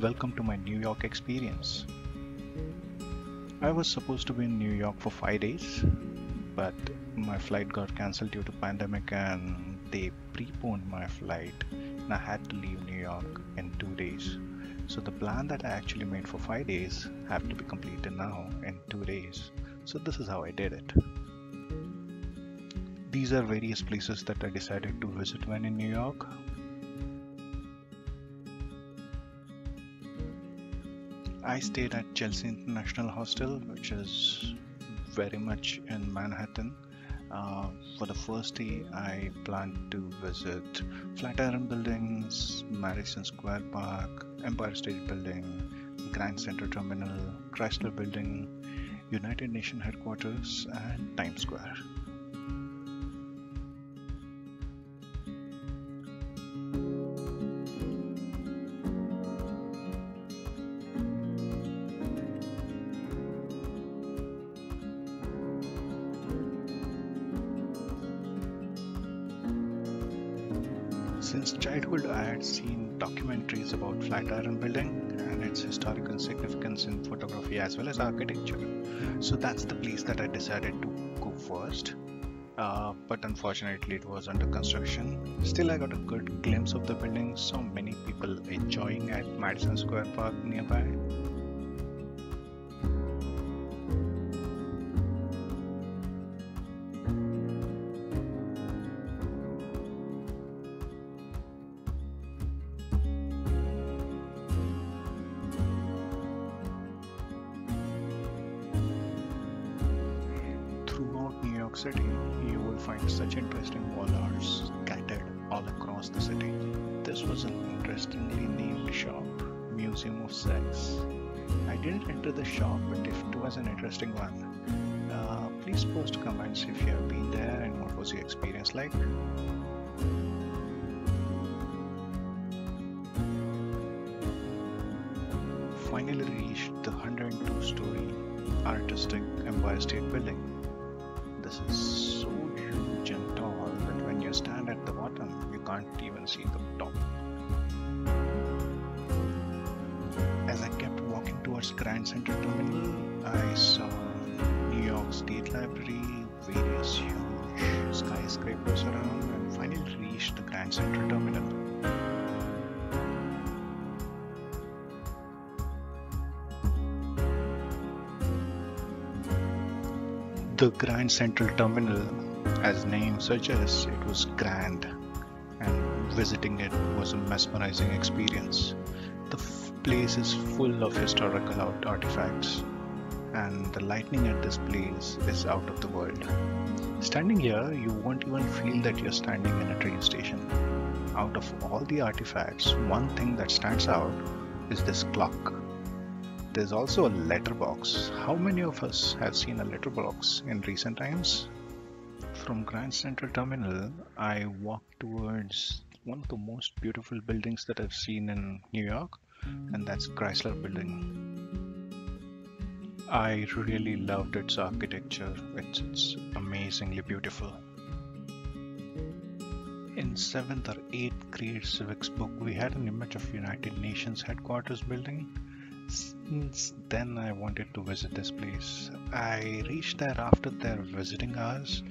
Welcome to my New York experience. I was supposed to be in New York for 5 days, but my flight got cancelled due to pandemic and they preponed my flight and I had to leave New York in 2 days. So the plan that I actually made for 5 days have to be completed now in 2 days. So this is how I did it. These are various places that I decided to visit when in New York. I stayed at Chelsea International Hostel, which is very much in Manhattan. For the first day, I planned to visit Flatiron buildings, Madison Square Park, Empire State Building, Grand Central Terminal, Chrysler Building, United Nations Headquarters, and Times Square. Since childhood, I had seen documentaries about Flatiron Building and its historical significance in photography as well as architecture. So that's the place that I decided to go first. But unfortunately, it was under construction. Still, I got a good glimpse of the building. So many people enjoying at Madison Square Park nearby. Throughout New York City, you will find such interesting wall arts scattered all across the city. This was an interestingly named shop, Museum of Sex. I didn't enter the shop, but if it was an interesting one, please post comments if you have been there and what was your experience like. Finally reached the 102-story artistic Empire State Building. This is so huge and tall that when you stand at the bottom, you can't even see the top. As I kept walking towards Grand Central Terminal, I saw New York State Library, various huge skyscrapers around, and finally reached the Grand Central Terminal. The Grand Central Terminal, as the name suggests, it was grand, and visiting it was a mesmerizing experience. The place is full of historical artifacts, and the lighting at this place is out of the world. Standing here, you won't even feel that you're standing in a train station. Out of all the artifacts, one thing that stands out is this clock. There's also a letterbox. How many of us have seen a letterbox in recent times? From Grand Central Terminal, I walked towards one of the most beautiful buildings that I've seen in New York, and that's Chrysler Building. I really loved its architecture. It's amazingly beautiful. In 7th or 8th grade civics book, we had an image of United Nations Headquarters building. Since then, I wanted to visit this place. I reached there after their visiting hours.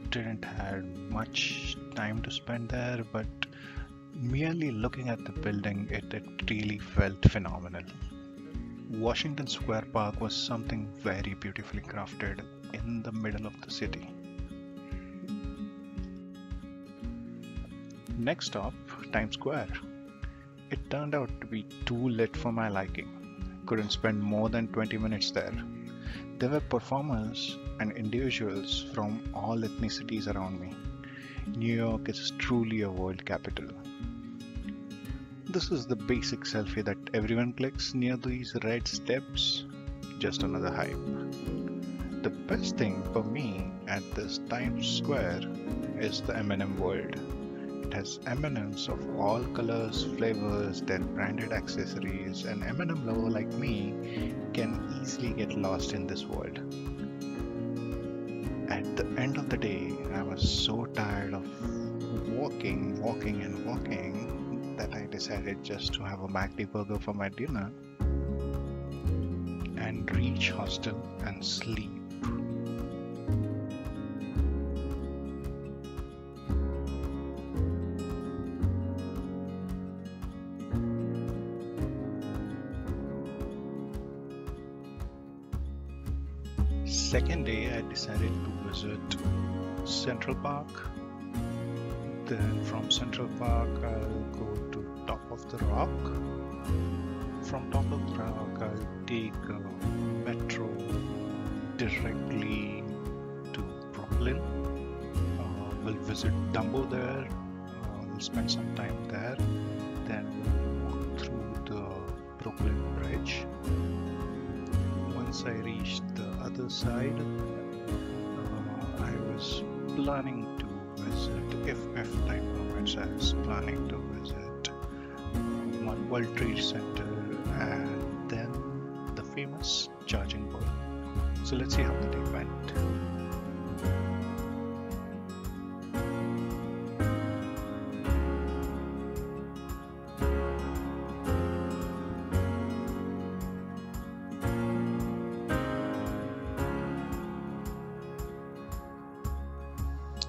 Didn't have much time to spend there, but merely looking at the building, it really felt phenomenal. Washington Square Park was something very beautifully crafted in the middle of the city. Next stop, Times Square. It turned out to be too lit for my liking. Couldn't spend more than 20 minutes there. There were performers and individuals from all ethnicities around me. New York is truly a world capital. This is the basic selfie that everyone clicks near these red steps. Just another hype. The best thing for me at this Times Square is the M&M world. It has M&Ms of all colors, flavors, their branded accessories, and M&M lover like me can easily get lost in this world. At the end of the day, I was so tired of walking that I decided just to have a McD burger for my dinner and reach hostel and sleep. Second day, I decided to visit Central Park. Then from Central Park, I'll go to Top of the Rock. From Top of the Rock, I'll take a metro directly to Brooklyn. We'll visit Dumbo there. We'll spend some time there. Then we'll walk through the Brooklyn Bridge. Once I reached the other side, I was planning to visit, if time permits, I was planning to visit one World Trade Center and then the famous charging bull. So let's see how the day went.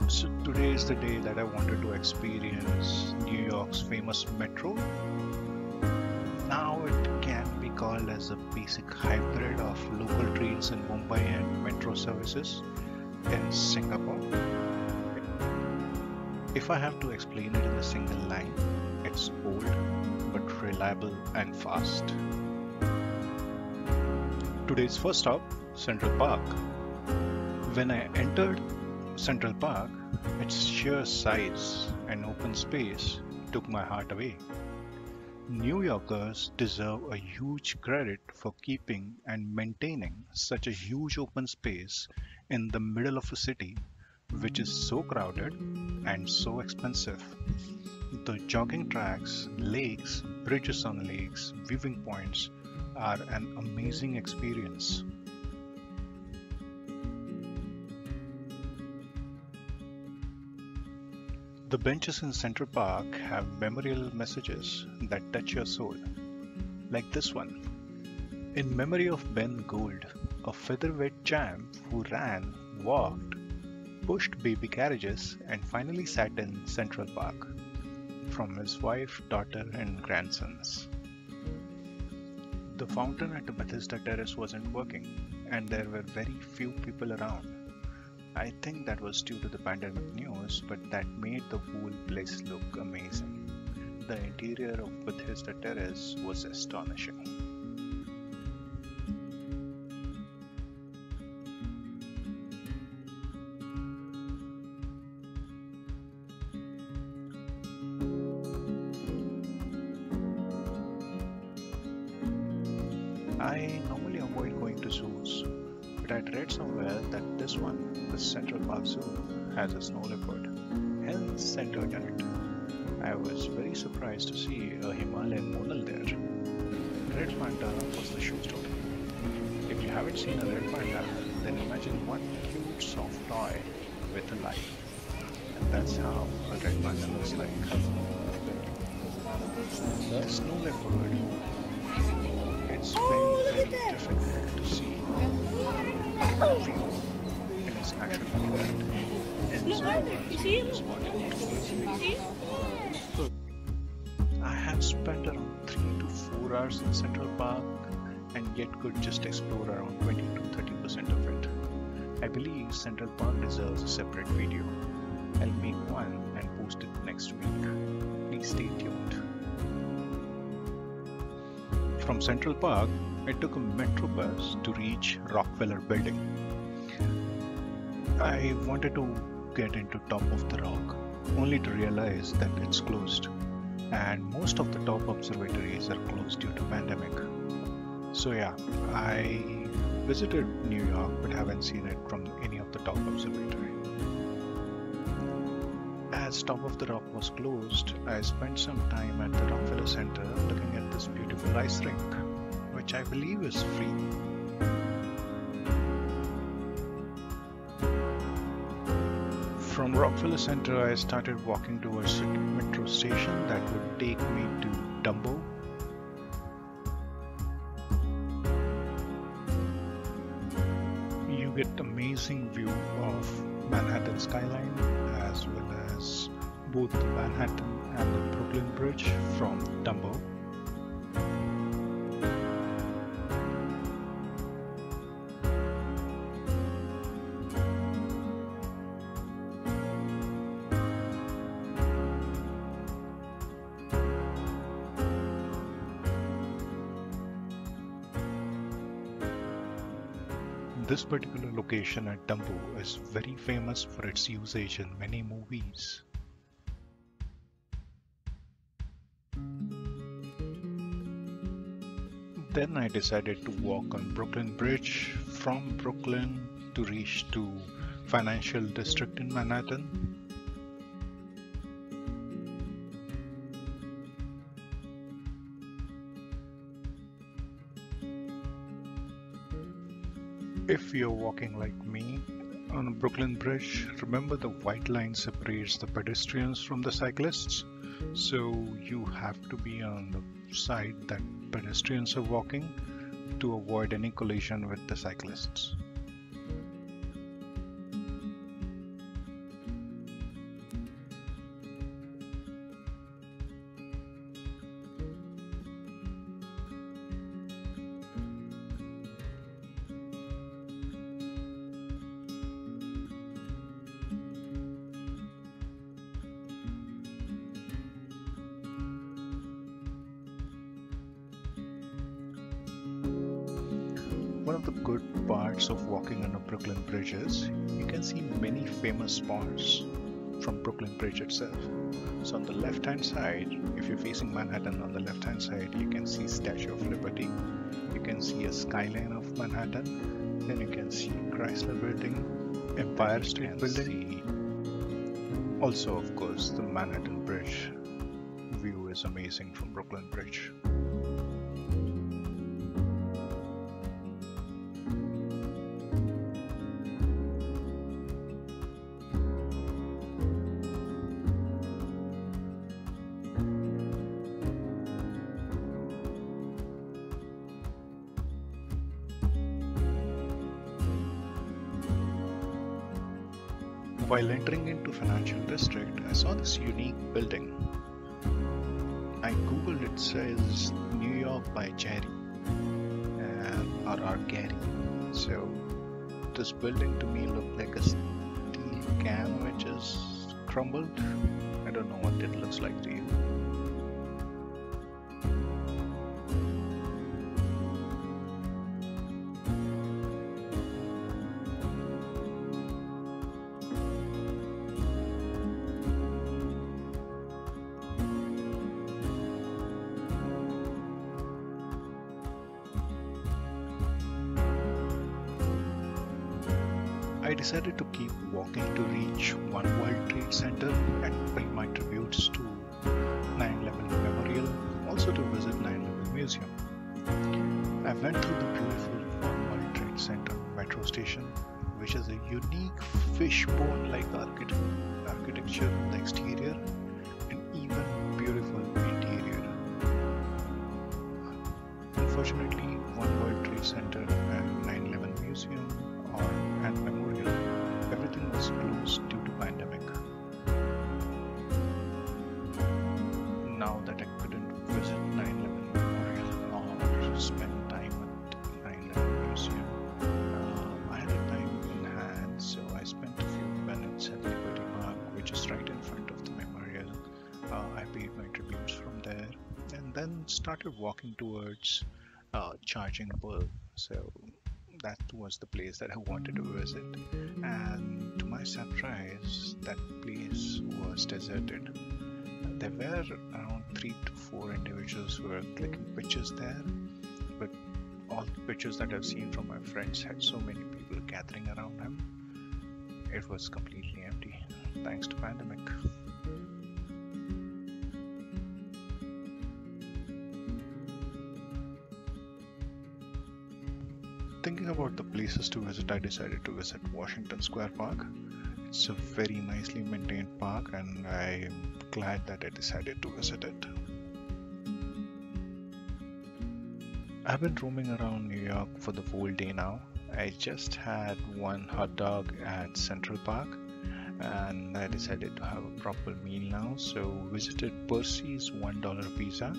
So today is the day that I wanted to experience New York's famous metro. Now it can be called as a basic hybrid of local trains in Mumbai and metro services in Singapore. If I have to explain it in a single line, it's old but reliable and fast. Today's first stop, Central Park. When I entered Central Park, its sheer size and open space took my heart away. New Yorkers deserve a huge credit for keeping and maintaining such a huge open space in the middle of a city which is so crowded and so expensive. The jogging tracks, lakes, bridges on lakes, viewing points are an amazing experience. The benches in Central Park have memorial messages that touch your soul, like this one. In memory of Ben Gould, a featherweight champ who ran, walked, pushed baby carriages and finally sat in Central Park, from his wife, daughter and grandsons. The fountain at the Bethesda Terrace wasn't working and there were very few people around. I think that was due to the pandemic news, but that made the whole place look amazing. The interior of Bethesda Terrace was astonishing. I normally avoid going to zoos, but I'd read somewhere that this one, the Central Park Zoo, has a snow leopard, hence centered in it. I was very surprised to see a Himalayan monal there. Red panda was the showstopper. If you haven't seen a red panda, then imagine one cute soft toy with a life. And that's how a red panda looks like. The snow leopard, it's very difficult to see in its natural habitat. I have spent around 3 to 4 hours in Central Park and yet could just explore around 20 to 30% of it. I believe Central Park deserves a separate video. I'll make one and post it next week. Please stay tuned. From Central Park, I took a metro bus to reach Rockefeller Building. I wanted to get into Top of the Rock, only to realize that it's closed, and most of the top observatories are closed due to pandemic. So yeah, I visited New York but haven't seen it from any of the top observatory. As Top of the Rock was closed, I spent some time at the Rockefeller Center looking at this beautiful ice rink, which I believe is free. From Rockefeller Center, I started walking towards a metro station that would take me to Dumbo. You get amazing view of Manhattan skyline as well as both the Manhattan and the Brooklyn Bridge from Dumbo. This particular location at Dumbo is very famous for its usage in many movies. Then I decided to walk on Brooklyn Bridge from Brooklyn to reach to Financial District in Manhattan. If you're walking like me on Brooklyn Bridge, remember the white line separates the pedestrians from the cyclists. So you have to be on the side that pedestrians are walking to avoid any collision with the cyclists. One of the good parts of walking on a Brooklyn Bridge is you can see many famous spots from Brooklyn Bridge itself. So on the left hand side, if you're facing Manhattan, on the left hand side you can see Statue of Liberty, you can see a skyline of Manhattan, then you can see Chrysler Building, Empire State Building. Also, of course, the Manhattan Bridge view is amazing from Brooklyn Bridge. While entering into Financial District, I saw this unique building. I googled it, says New York by Jerry or Gary. So this building to me looked like a steel can which is crumbled. I don't know what it looks like to you. I decided to keep walking to reach One World Trade Center and pay my tributes to 9/11 Memorial, also to visit 9/11 Museum. I went through the beautiful One World Trade Center metro station, which is a unique fishbone-like architecture in the exterior and even beautiful interior. Unfortunately, One World Trade Center and 9/11 Museum and Memorial, everything was closed due to pandemic. Now that I couldn't visit 9/11 Memorial or spend time at 9/11 Museum, I had a time in hand, so I spent a few minutes at Liberty Park, which is right in front of the memorial. I paid my tributes from there and then started walking towards Charging Bull. So that was the place that I wanted to visit, and to my surprise, that place was deserted. There were around 3 to 4 individuals who were clicking pictures there, but all the pictures that I've seen from my friends had so many people gathering around them. It was completely empty, thanks to pandemic. Thinking about the places to visit, I decided to visit Washington Square Park. It's a very nicely maintained park, and I'm glad that I decided to visit it. I've been roaming around New York for the whole day now. I just had one hot dog at Central Park and I decided to have a proper meal now. So visited Percy's $1 pizza.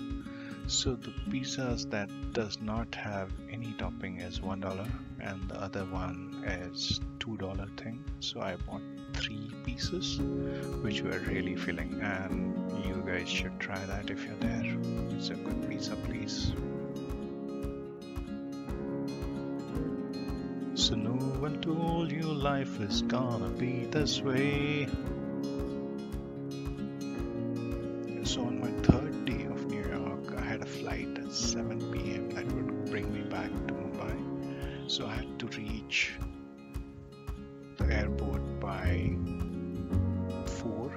So the pizzas that does not have any topping is $1 and the other one is $2 thing. So I bought 3 pieces which were really filling, and you guys should try that if you're there. It's a good pizza place. So no one told you life is gonna be this way. So on my 3rd day of New York, I had a flight at 7 p.m. that would bring me back to Mumbai. So I had to reach the airport by 4.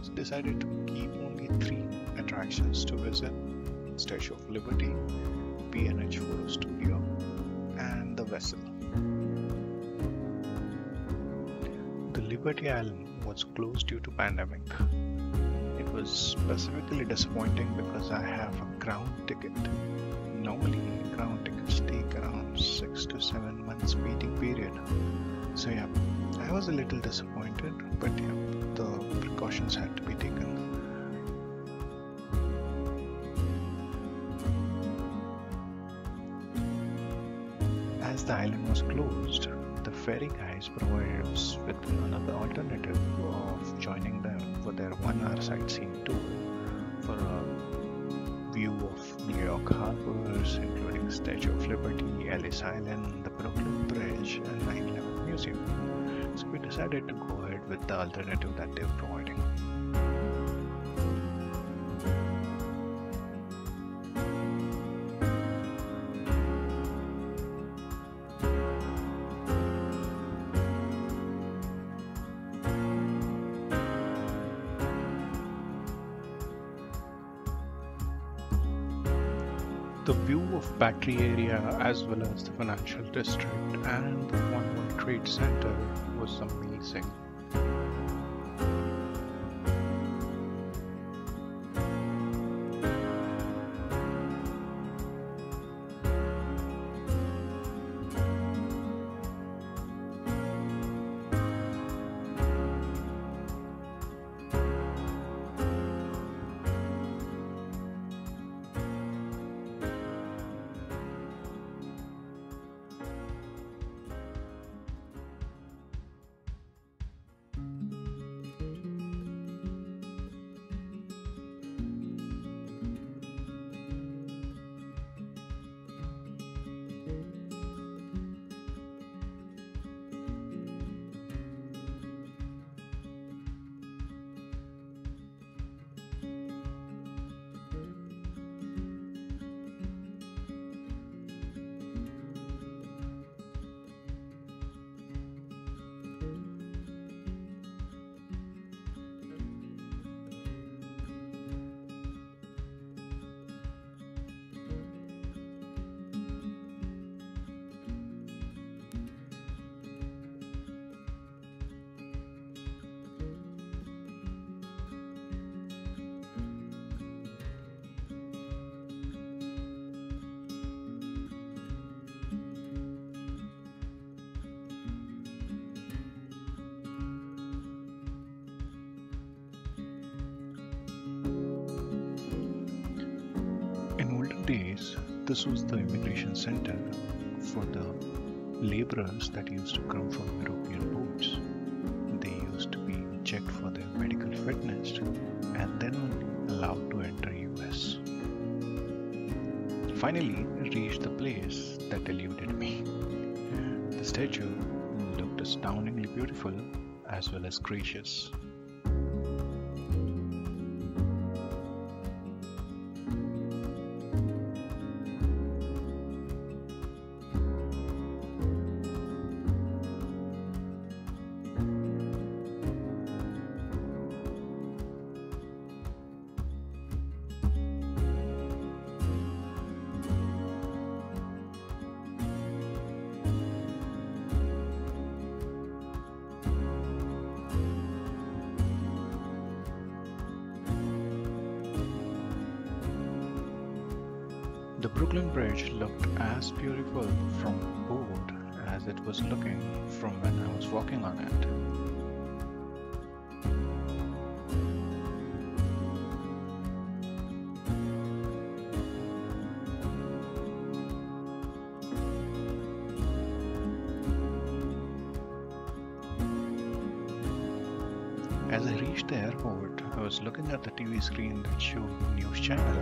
So decided to keep only 3 attractions to visit: Statue of Liberty, B&H Photo Studio, and the Vessel. The Liberty Island was closed due to pandemic. It was specifically disappointing because I have a ground ticket. Normally, ground tickets take around 6 to 7 months waiting period. So yeah, I was a little disappointed, but yeah, the precautions had to be taken. As the island was closed, the ferry guys provided us with another alternative of joining them for their 1-hour sightseeing tour for a view of New York harbors, including Statue of Liberty, Ellis Island, the Brooklyn Bridge, and 9/11 Museum. So we decided to go ahead with the alternative that they were providing. The view of Battery area as well as the financial district and the One World Trade Center was amazing. Days, this was the immigration center for the laborers that used to come from European boats. They used to be checked for their medical fitness and then only allowed to enter US. Finally reached the place that eluded me. The statue looked astoundingly beautiful as well as gracious. The Brooklyn Bridge looked as beautiful from board as it was looking from when I was walking on it. As I reached the airport, I was looking at the TV screen that showed news channel,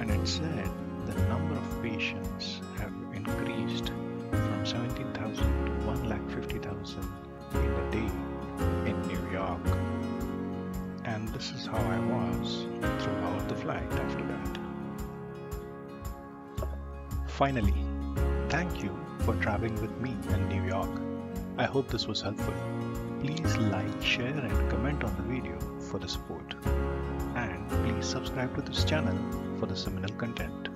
and it said the number of patients have increased from 17,000 to 150,000 in a day in New York. And this is how I was throughout the flight after that. Finally, thank you for traveling with me in New York. I hope this was helpful. Please like, share and comment on the video for the support. And please subscribe to this channel for the similar content.